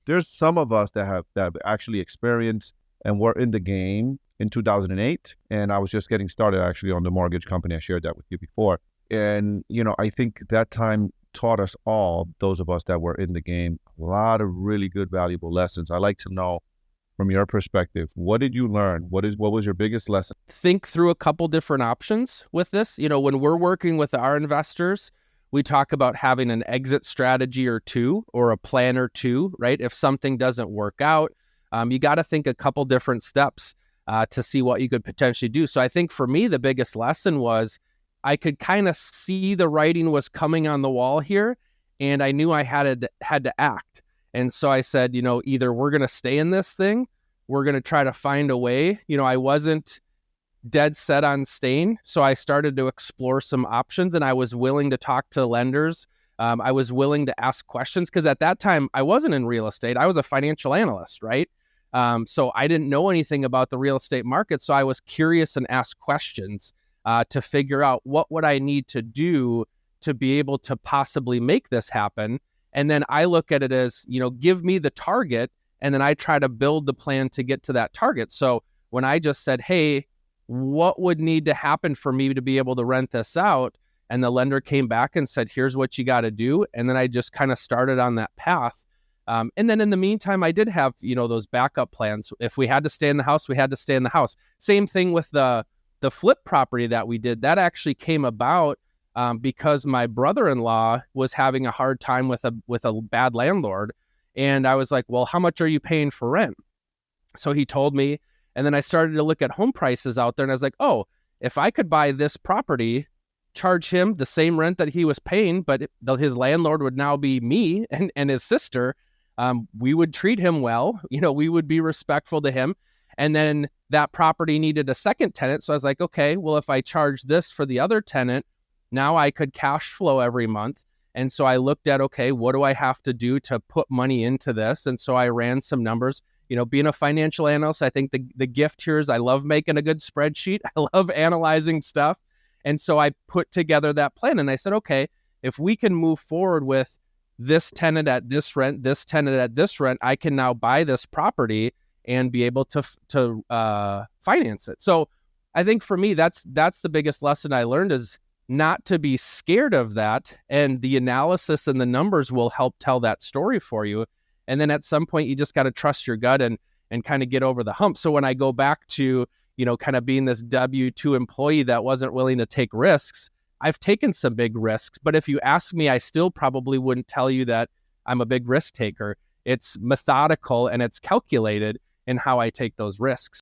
There's some of us that have actually experienced and were in the game in 2008. And I was just getting started actually on the mortgage company. I shared that with you before. And, I think that time taught us all, those of us that were in the game, a lot of really good, valuable lessons. I like to know from your perspective, what did you learn? What was your biggest lesson? Think through a couple different options with this. When we're working with our investors, we talk about having an exit strategy or two, or a plan or two, right? If something doesn't work out, you got to think a couple different steps to see what you could potentially do. So I think for me, the biggest lesson was I could kind of see the writing was coming on the wall here, and I knew I had to act. And so I said, either we're going to stay in this thing, we're going to try to find a way. I wasn't dead set on staying. So I started to explore some options, and I was willing to talk to lenders. I was willing to ask questions, because at that time I wasn't in real estate. I was a financial analyst, right? So I didn't know anything about the real estate market. So I was curious and asked questions to figure out what would I need to do to be able to possibly make this happen. And then I look at it as, give me the target, and then I try to build the plan to get to that target. So when I just said, hey, what would need to happen for me to be able to rent this out? And the lender came back and said, here's what you got to do. And then I just kind of started on that path. And then in the meantime, I did have, those backup plans. If we had to stay in the house, we had to stay in the house. Same thing with the flip property that we did. That actually came about because my brother-in-law was having a hard time with a bad landlord. And I was like, well, how much are you paying for rent? So he told me, and then I started to look at home prices out there, and I was like, oh, if I could buy this property, charge him the same rent that he was paying, but his landlord would now be me and his sister, we would treat him well. We would be respectful to him. And then that property needed a second tenant. So I was like, okay, well, if I charge this for the other tenant, now I could cash flow every month. And so I looked at, okay, what do I have to do to put money into this? And so I ran some numbers. Being a financial analyst, I think the gift here is I love making a good spreadsheet. I love analyzing stuff. And so I put together that plan, and I said, okay, if we can move forward with this tenant at this rent, this tenant at this rent, I can now buy this property and be able to finance it. So I think for me, that's the biggest lesson I learned, is not to be scared of that. And the analysis and the numbers will help tell that story for you. And then at some point, you just got to trust your gut and kind of get over the hump. So when I go back to, kind of being this W-2 employee that wasn't willing to take risks, I've taken some big risks. But if you ask me, I still probably wouldn't tell you that I'm a big risk taker. It's methodical and it's calculated in how I take those risks.